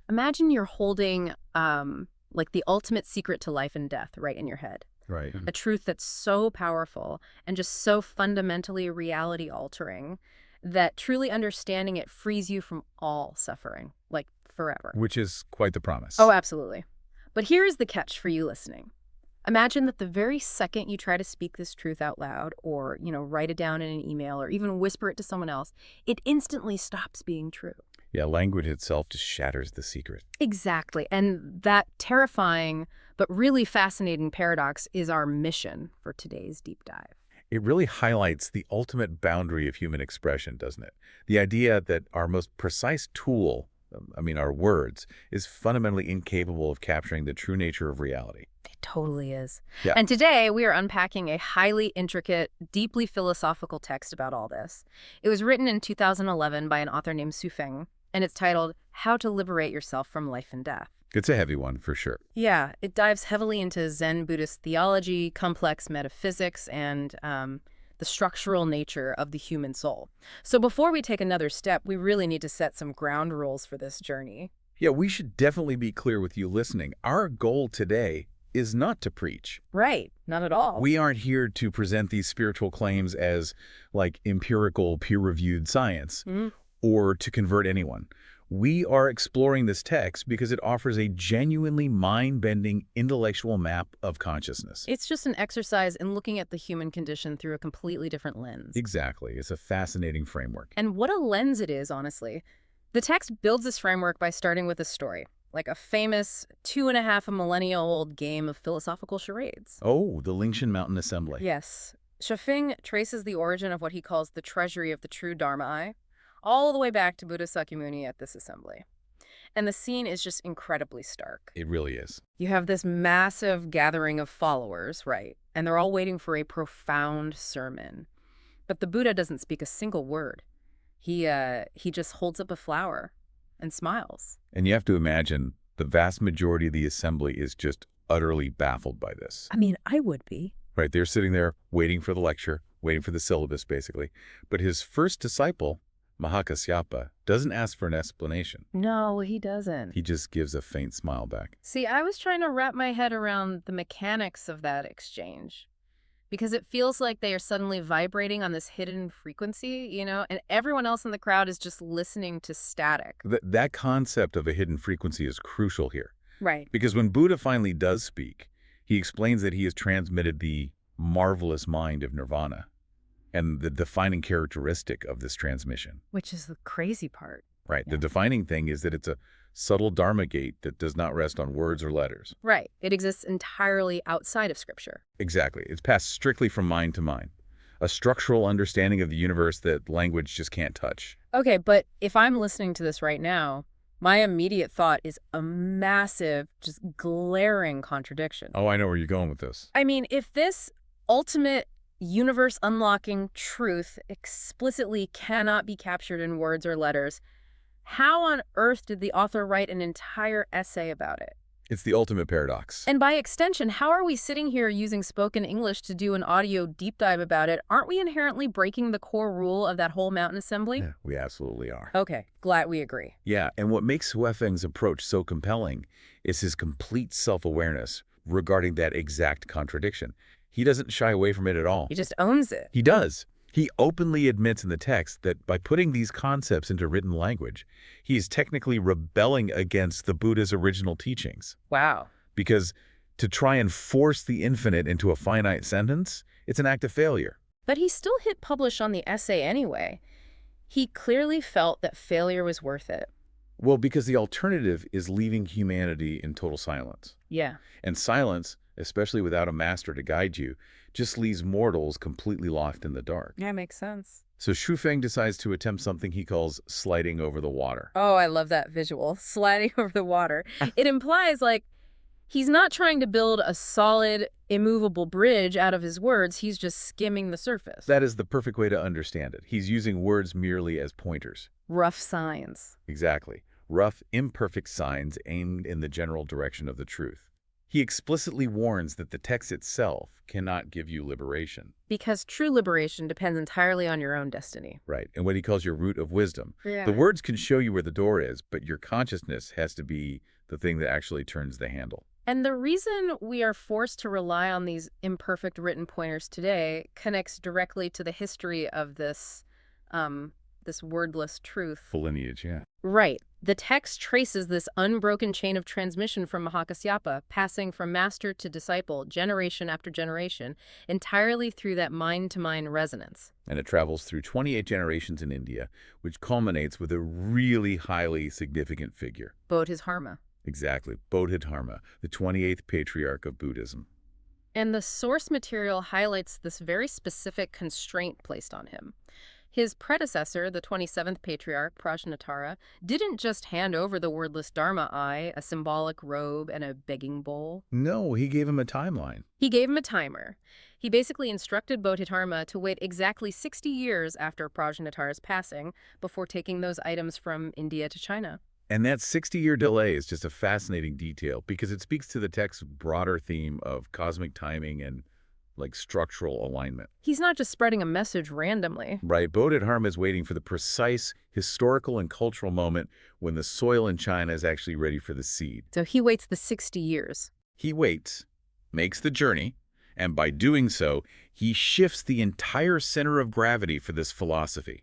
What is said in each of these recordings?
Imagine you're holding like the ultimate secret to life and death right in your head. Right. A truth that's so powerful and just so fundamentally reality altering that truly understanding it frees you from all suffering, like forever. Which is quite the promise. Oh, absolutely. But here is the catch for you listening. Imagine that the very second you try to speak this truth out loud or, write it down in an email or even whisper it to someone else, it instantly stops being true. Yeah, language itself just shatters the secret. Exactly. And that terrifying but really fascinating paradox is our mission for today's deep dive. It really highlights the ultimate boundary of human expression, doesn't it? The idea that our most precise tool, our words, is fundamentally incapable of capturing the true nature of reality. It totally is. Yeah. And today we are unpacking a highly intricate, deeply philosophical text about all this. It was written in 2011 by an author named Su Feng, and it's titled How to Liberate Yourself from Life and Death. It's a heavy one, for sure. Yeah, it dives heavily into Zen Buddhist theology, complex metaphysics, and the structural nature of the human soul. So before we take another step, we really need to set some ground rules for this journey. Yeah, we should definitely be clear with you listening. Our goal today is not to preach. Right, not at all. We aren't here to present these spiritual claims as, like, empirical, peer-reviewed science, or to convert anyone. We are exploring this text because it offers a genuinely mind-bending intellectual map of consciousness. It's just an exercise in looking at the human condition through a completely different lens. Exactly. It's a fascinating framework. And what a lens it is, honestly. The text builds this framework by starting with a story, like a famous 2.5 millennia-old game of philosophical charades. Oh, the Lifechanyuan Mountain Assembly. Yes. Shafeng traces the origin of what he calls the treasury of the true Dharma eye, all the way back to Buddha Sakyamuni at this assembly. And the scene is just incredibly stark. It really is. You have this massive gathering of followers, right? And they're all waiting for a profound sermon. But the Buddha doesn't speak a single word. He just holds up a flower and smiles. And you have to imagine the vast majority of the assembly is just utterly baffled by this. I mean, I would be. Right, they're sitting there waiting for the lecture, waiting for the syllabus, basically. But his first disciple, Mahakasyapa, doesn't ask for an explanation. No, he doesn't. He just gives a faint smile back. See, I was trying to wrap my head around the mechanics of that exchange. Because it feels like they are suddenly vibrating on this hidden frequency, and everyone else in the crowd is just listening to static. That concept of a hidden frequency is crucial here. Right. Because when Buddha finally does speak, he explains that he has transmitted the marvelous mind of nirvana and the defining characteristic of this transmission. Which is the crazy part. Right. Yeah. The defining thing is that it's a subtle dharma gate that does not rest on words or letters. Right. It exists entirely outside of Scripture. Exactly. It's passed strictly from mind to mind. A structural understanding of the universe that language just can't touch. Okay, but if I'm listening to this right now, my immediate thought is a massive, just glaring contradiction. Oh, I know where you're going with this. I mean, if this ultimate universe-unlocking truth explicitly cannot be captured in words or letters, how on earth did the author write an entire essay about it? It's the ultimate paradox. And by extension, how are we sitting here using spoken English to do an audio deep dive about it? Aren't we inherently breaking the core rule of that whole mountain assembly? Yeah, we absolutely are. Okay, glad we agree. Yeah, and what makes Huifeng's approach so compelling is his complete self-awareness regarding that exact contradiction. He doesn't shy away from it at all. He just owns it. He does. He openly admits in the text that by putting these concepts into written language, he is technically rebelling against the Buddha's original teachings. Wow. Because to try and force the infinite into a finite sentence, it's an act of failure. But he still hit publish on the essay anyway. He clearly felt that failure was worth it. Well, because the alternative is leaving humanity in total silence. Yeah. And silence, especially without a master to guide you, just leaves mortals completely lost in the dark. Yeah, makes sense. So Shufeng decides to attempt something he calls sliding over the water. Oh, I love that visual. Sliding over the water. It implies, he's not trying to build a solid, immovable bridge out of his words. He's just skimming the surface. That is the perfect way to understand it. He's using words merely as pointers. Rough signs. Exactly. Rough, imperfect signs aimed in the general direction of the truth. He explicitly warns that the text itself cannot give you liberation. Because true liberation depends entirely on your own destiny. Right, and what he calls your root of wisdom. The Yeah. words can show you where the door is, but your consciousness has to be the thing that actually turns the handle. And the reason we are forced to rely on these imperfect written pointers today connects directly to the history of this wordless truth. Full lineage, yeah. Right. The text traces this unbroken chain of transmission from Mahakasyapa, passing from master to disciple, generation after generation, entirely through that mind-to-mind resonance. And it travels through 28 generations in India, which culminates with a really highly significant figure. Bodhidharma. Exactly, Bodhidharma, the 28th patriarch of Buddhism. And the source material highlights this very specific constraint placed on him. His predecessor, the 27th patriarch, Prajnatara, didn't just hand over the wordless Dharma eye, a symbolic robe, and a begging bowl. No, he gave him a timeline. He gave him a timer. He basically instructed Bodhidharma to wait exactly 60 years after Prajnatara's passing before taking those items from India to China. And that 60-year delay is just a fascinating detail because it speaks to the text's broader theme of cosmic timing and structural alignment. He's not just spreading a message randomly. Right, Bodhidharma is waiting for the precise historical and cultural moment when the soil in China is actually ready for the seed. So he waits the 60 years. He waits, makes the journey, and by doing so, he shifts the entire center of gravity for this philosophy.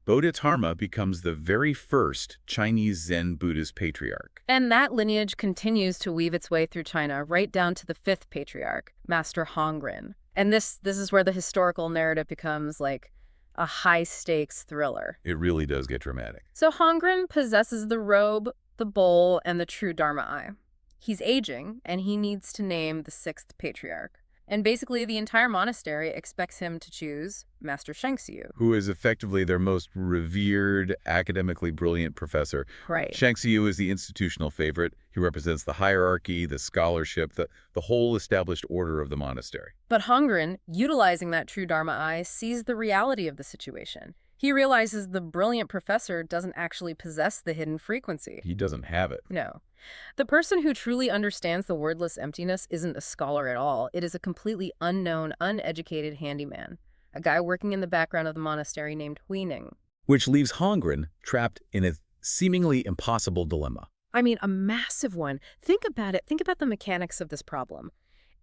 Bodhidharma becomes the very first Chinese Zen Buddhist patriarch. And that lineage continues to weave its way through China, right down to the 5th patriarch, Master Hongren. And this is where the historical narrative becomes like a high-stakes thriller. It really does get dramatic. So Hongren possesses the robe, the bowl, and the true Dharma eye. He's aging, and he needs to name the 6th patriarch. And basically, the entire monastery expects him to choose Master Shangxiu. Who is effectively their most revered, academically brilliant professor. Right. Shangxiu is the institutional favorite. He represents the hierarchy, the scholarship, the whole established order of the monastery. But Hongren, utilizing that true Dharma eye, sees the reality of the situation. He realizes the brilliant professor doesn't actually possess the hidden frequency. He doesn't have it. No. The person who truly understands the wordless emptiness isn't a scholar at all. It is a completely unknown, uneducated handyman, a guy working in the background of the monastery named Huining. Which leaves Hongren trapped in a seemingly impossible dilemma. I mean, a massive one. Think about it. Think about the mechanics of this problem.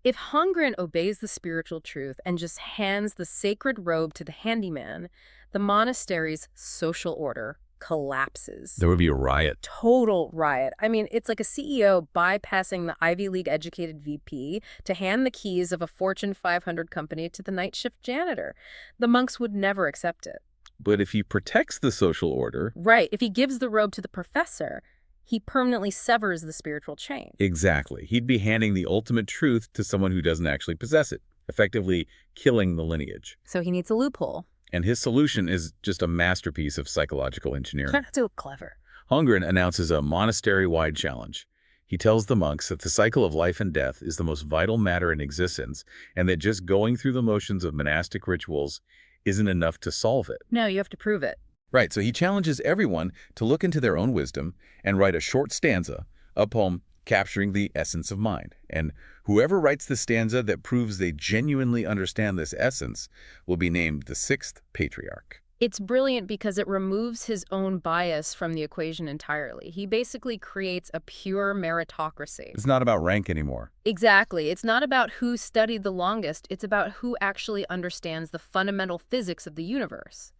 If Hongren obeys the spiritual truth and just hands the sacred robe to the handyman, the monastery's social order collapses. There would be a riot. Total riot. I mean, it's like a CEO bypassing the Ivy League educated VP to hand the keys of a Fortune 500 company to the night shift janitor. The monks would never accept it. But if he protects the social order... Right. If he gives the robe to the professor, he permanently severs the spiritual chain. Exactly. He'd be handing the ultimate truth to someone who doesn't actually possess it, effectively killing the lineage. So he needs a loophole. And his solution is just a masterpiece of psychological engineering. That's so clever. Hongren announces a monastery-wide challenge. He tells the monks that the cycle of life and death is the most vital matter in existence, and that just going through the motions of monastic rituals isn't enough to solve it. No, you have to prove it. Right, so he challenges everyone to look into their own wisdom and write a short stanza, a poem capturing the essence of mind. And whoever writes the stanza that proves they genuinely understand this essence will be named the 6th patriarch. It's brilliant because it removes his own bias from the equation entirely. He basically creates a pure meritocracy. It's not about rank anymore. Exactly. It's not about who studied the longest. It's about who actually understands the fundamental physics of the universe.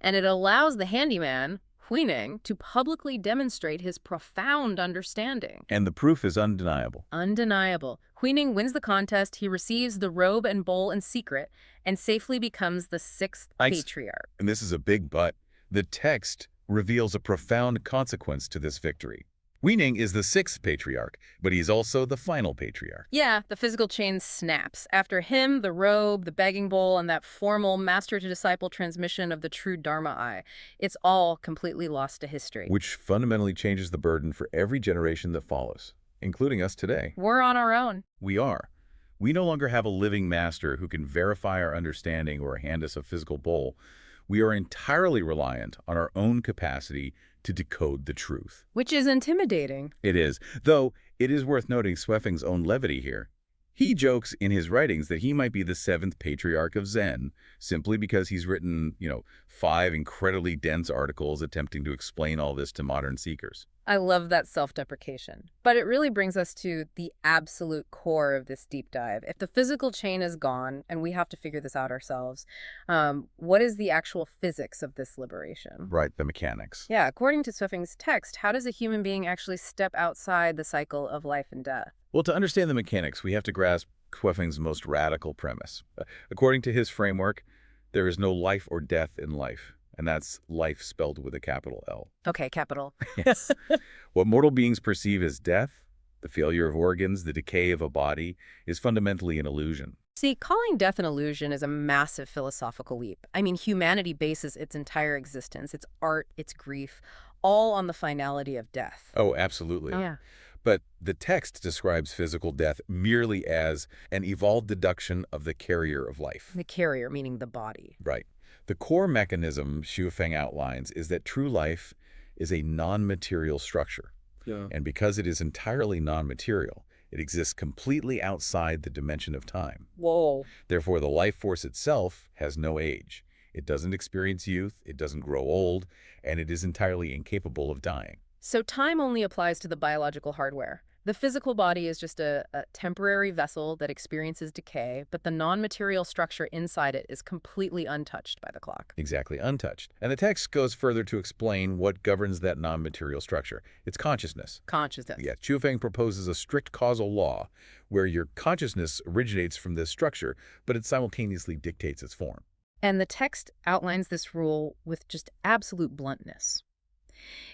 And it allows the handyman, Huining, to publicly demonstrate his profound understanding. And the proof is undeniable. Undeniable. Huining wins the contest. He receives the robe and bowl in secret and safely becomes the 6th patriarch. And this is a big but. The text reveals a profound consequence to this victory. Huining is the 6th patriarch, but he's also the final patriarch. Yeah, the physical chain snaps. After him, the robe, the begging bowl, and that formal master-to-disciple transmission of the true Dharma eye. It's all completely lost to history. Which fundamentally changes the burden for every generation that follows, including us today. We're on our own. We are. We no longer have a living master who can verify our understanding or hand us a physical bowl. We are entirely reliant on our own capacity to decode the truth. Which is intimidating. It is, though it is worth noting Swefeng's own levity here. He jokes in his writings that he might be the seventh patriarch of Zen, simply because he's written, 5 incredibly dense articles attempting to explain all this to modern seekers. I love that self-deprecation. But it really brings us to the absolute core of this deep dive. If the physical chain is gone, and we have to figure this out ourselves, what is the actual physics of this liberation? Right, the mechanics. Yeah, according to Swifeng's text, how does a human being actually step outside the cycle of life and death? Well, to understand the mechanics, we have to grasp Swefeng's most radical premise. According to his framework, there is no life or death in life, and that's life spelled with a capital L. Okay, capital. Yes. What mortal beings perceive as death, the failure of organs, the decay of a body, is fundamentally an illusion. See, calling death an illusion is a massive philosophical leap. I mean, humanity bases its entire existence, its art, its grief, all on the finality of death. Oh, absolutely. Oh, yeah. But the text describes physical death merely as an evolved deduction of the carrier of life. The carrier, meaning the body. Right. The core mechanism Xu outlines is that true life is a non-material structure. Yeah. And because it is entirely non-material, it exists completely outside the dimension of time. Whoa. Therefore, the life force itself has no age. It doesn't experience youth, it doesn't grow old, and it is entirely incapable of dying. So time only applies to the biological hardware. The physical body is just a temporary vessel that experiences decay, but the non-material structure inside it is completely untouched by the clock. Exactly, untouched. And the text goes further to explain what governs that non-material structure. It's consciousness. Consciousness. Yeah, Xu proposes a strict causal law where your consciousness originates from this structure, but it simultaneously dictates its form. And the text outlines this rule with just absolute bluntness.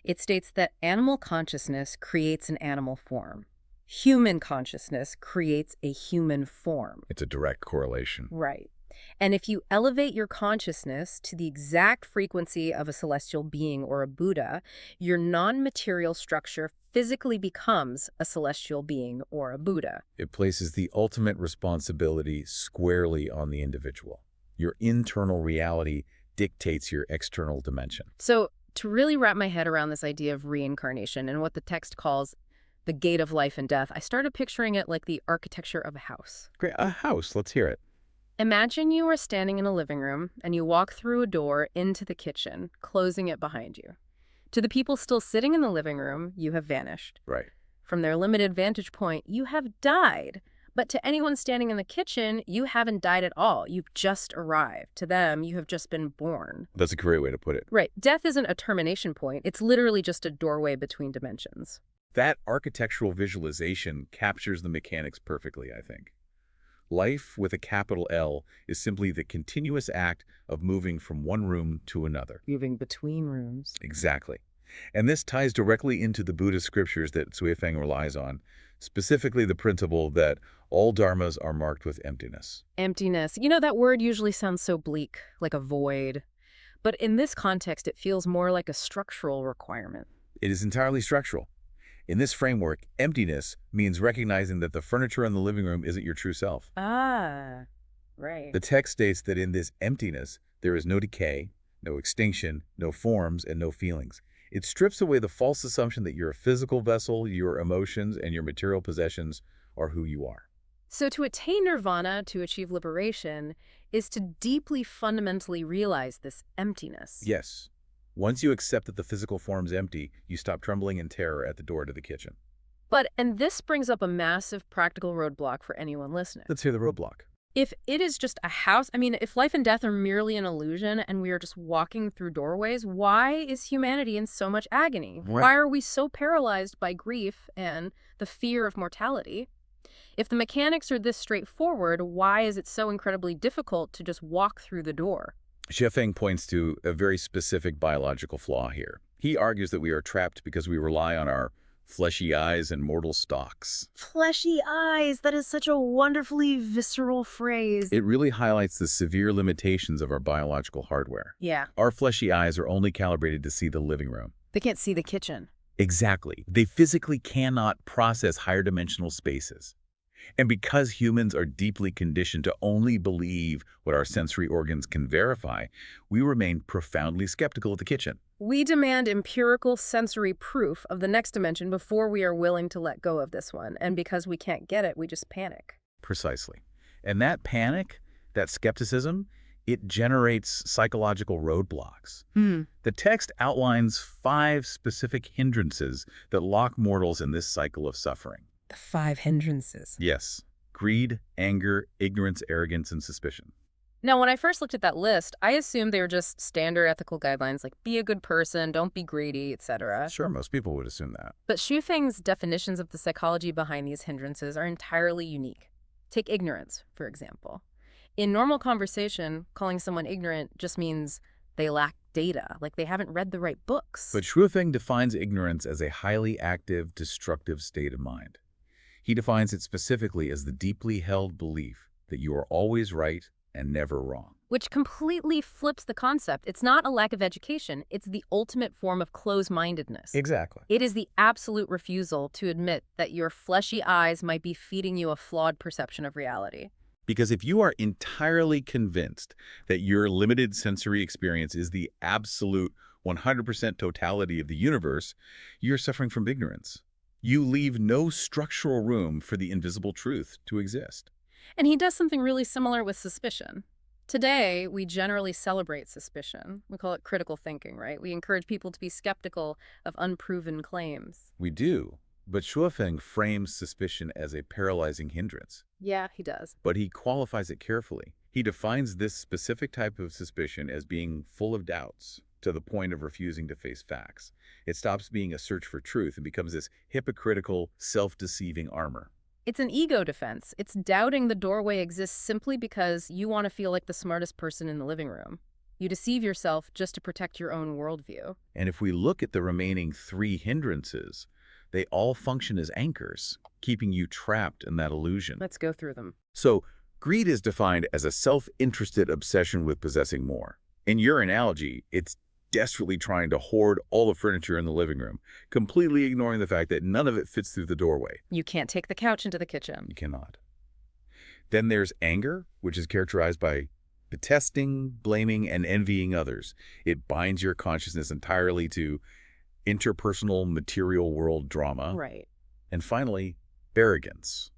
It states that animal consciousness creates an animal form. Human consciousness creates a human form. It's a direct correlation. Right. And if you elevate your consciousness to the exact frequency of a celestial being or a Buddha, your non-material structure physically becomes a celestial being or a Buddha. It places the ultimate responsibility squarely on the individual. Your internal reality dictates your external dimension. So, to really wrap my head around this idea of reincarnation and what the text calls the gate of life and death, I started picturing it like the architecture of a house. Great, a house, let's hear it. Imagine you are standing in a living room and you walk through a door into the kitchen, closing it behind you. To the people still sitting in the living room, you have vanished. Right. From their limited vantage point, you have died. But to anyone standing in the kitchen, you haven't died at all. You've just arrived. To them, you have just been born. That's a great way to put it. Right. Death isn't a termination point. It's literally just a doorway between dimensions. That architectural visualization captures the mechanics perfectly, I think. Life with a capital L is simply the continuous act of moving from one room to another. Moving between rooms. Exactly. And this ties directly into the Buddhist scriptures that Suifeng relies on, specifically the principle that all dharmas are marked with emptiness. Emptiness. You know, that word usually sounds so bleak, like a void. But in this context, it feels more like a structural requirement. It is entirely structural. In this framework, emptiness means recognizing that the furniture in the living room isn't your true self. Ah, right. The text states that in this emptiness, there is no decay, no extinction, no forms, and no feelings. It strips away the false assumption that you're a physical vessel, your emotions, and your material possessions are who you are. So to attain nirvana, to achieve liberation, is to deeply fundamentally realize this emptiness. Yes. Once you accept that the physical form's empty, you stop trembling in terror at the door to the kitchen. And this brings up a massive practical roadblock for anyone listening. Let's hear the roadblock. If it is just a house, if life and death are merely an illusion and we are just walking through doorways, why is humanity in so much agony? Right. Why are we so paralyzed by grief and the fear of mortality? If the mechanics are this straightforward, why is it so incredibly difficult to just walk through the door? Xu points to a very specific biological flaw here. He argues that we are trapped because we rely on our fleshy eyes and mortal stalks. Fleshy eyes, that is such a wonderfully visceral phrase. It really highlights the severe limitations of our biological hardware. Yeah. Our fleshy eyes are only calibrated to see the living room. They can't see the kitchen. Exactly. They physically cannot process higher dimensional spaces. And because humans are deeply conditioned to only believe what our sensory organs can verify, we remain profoundly skeptical of the kitchen. We demand empirical sensory proof of the next dimension before we are willing to let go of this one. And because we can't get it, we just panic. Precisely. And that panic, that skepticism, it generates psychological roadblocks. The text outlines 5 specific hindrances that lock mortals in this cycle of suffering. The 5 hindrances. Yes. Greed, anger, ignorance, arrogance, and suspicion. Now, when I first looked at that list, I assumed they were just standard ethical guidelines like be a good person, don't be greedy, etc. Sure, most people would assume that. But Xu Feng's definitions of the psychology behind these hindrances are entirely unique. Take ignorance, for example. In normal conversation, calling someone ignorant just means they lack data, like they haven't read the right books. But Shuofeng defines ignorance as a highly active, destructive state of mind. He defines it specifically as the deeply held belief that you are always right and never wrong. Which completely flips the concept. It's not a lack of education. It's the ultimate form of closed-mindedness. Exactly. It is the absolute refusal to admit that your fleshy eyes might be feeding you a flawed perception of reality. Because if you are entirely convinced that your limited sensory experience is the absolute 100% totality of the universe, you're suffering from ignorance. You leave no structural room for the invisible truth to exist. And he does something really similar with suspicion. Today, we generally celebrate suspicion. We call it critical thinking, right? We encourage people to be skeptical of unproven claims. We do, but Shuofeng frames suspicion as a paralyzing hindrance. Yeah, he does. But he qualifies it carefully. He defines this specific type of suspicion as being full of doubts to the point of refusing to face facts. It stops being a search for truth and becomes this hypocritical, self-deceiving armor. It's an ego defense. It's doubting the doorway exists simply because you want to feel like the smartest person in the living room. You deceive yourself just to protect your own worldview. And if we look at the remaining 3 hindrances, they all function as anchors, keeping you trapped in that illusion. Let's go through them. So, greed is defined as a self-interested obsession with possessing more. In your analogy, it's desperately trying to hoard all the furniture in the living room, completely ignoring the fact that none of it fits through the doorway. You can't take the couch into the kitchen. You cannot. Then there's anger, which is characterized by detesting, blaming, and envying others. It binds your consciousness entirely to interpersonal material world drama. Right. And finally, arrogance.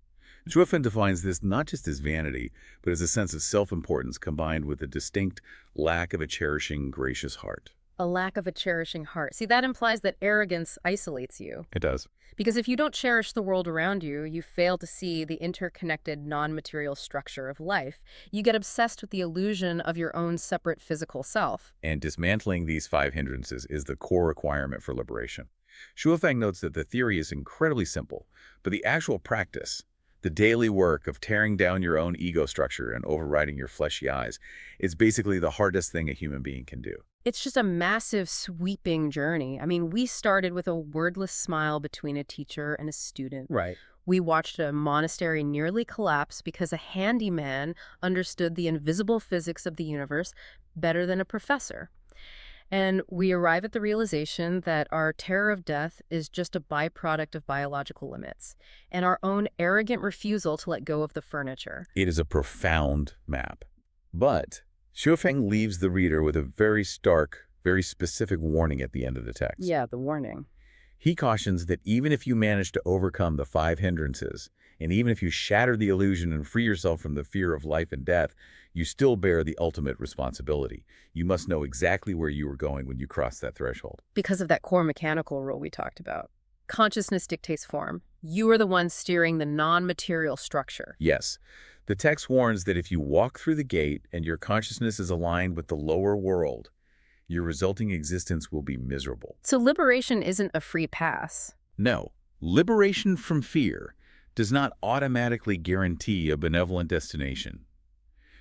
Shuofeng defines this not just as vanity, but as a sense of self-importance combined with a distinct lack of a cherishing, gracious heart. A lack of a cherishing heart. See, that implies that arrogance isolates you. It does. Because if you don't cherish the world around you, you fail to see the interconnected non-material structure of life. You get obsessed with the illusion of your own separate physical self. And dismantling these 5 hindrances is the core requirement for liberation. Shuofeng notes that the theory is incredibly simple, but the actual practice, the daily work of tearing down your own ego structure and overriding your fleshy eyes, is basically the hardest thing a human being can do. It's just a massive, sweeping journey. I mean, we started with a wordless smile between a teacher and a student. Right. We watched a monastery nearly collapse because a handyman understood the invisible physics of the universe better than a professor. And we arrive at the realization that our terror of death is just a byproduct of biological limits and our own arrogant refusal to let go of the furniture. It is a profound map. But Shuofeng leaves the reader with a very stark, very specific warning at the end of the text. Yeah, the warning. He cautions that even if you manage to overcome the 5 hindrances, and even if you shatter the illusion and free yourself from the fear of life and death, you still bear the ultimate responsibility. You must know exactly where you are going when you cross that threshold. Because of that core mechanical rule we talked about. Consciousness dictates form. You are the one steering the non-material structure. Yes. The text warns that if you walk through the gate and your consciousness is aligned with the lower world, your resulting existence will be miserable. So liberation isn't a free pass. No. Liberation from fear does not automatically guarantee a benevolent destination.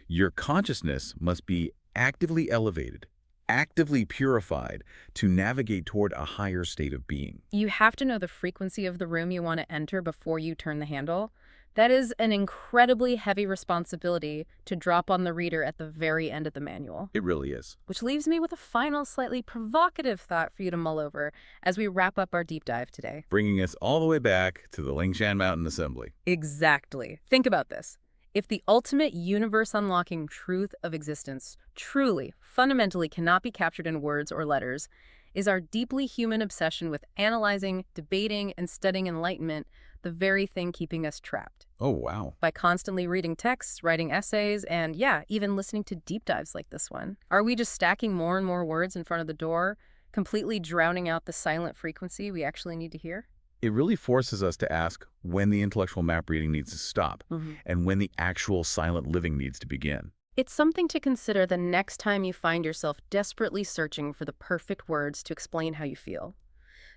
Your consciousness must be actively elevated, actively purified to navigate toward a higher state of being. You have to know the frequency of the room you want to enter before you turn the handle. That is an incredibly heavy responsibility to drop on the reader at the very end of the manual. It really is. Which leaves me with a final, slightly provocative thought for you to mull over as we wrap up our deep dive today. Bringing us all the way back to the Lingshan Mountain Assembly. Exactly. Think about this. If the ultimate universe-unlocking truth of existence truly, fundamentally cannot be captured in words or letters, is our deeply human obsession with analyzing, debating, and studying enlightenment the very thing keeping us trapped? Oh, wow. By constantly reading texts, writing essays, and yeah, even listening to deep dives like this one. Are we just stacking more and more words in front of the door, completely drowning out the silent frequency we actually need to hear? It really forces us to ask when the intellectual map reading needs to stop and when the actual silent living needs to begin. It's something to consider the next time you find yourself desperately searching for the perfect words to explain how you feel.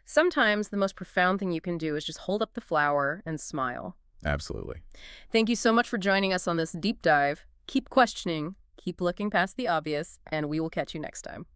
Sometimes the most profound thing you can do is just hold up the flower and smile. Absolutely. Thank you so much for joining us on this deep dive. Keep questioning, keep looking past the obvious, and we will catch you next time.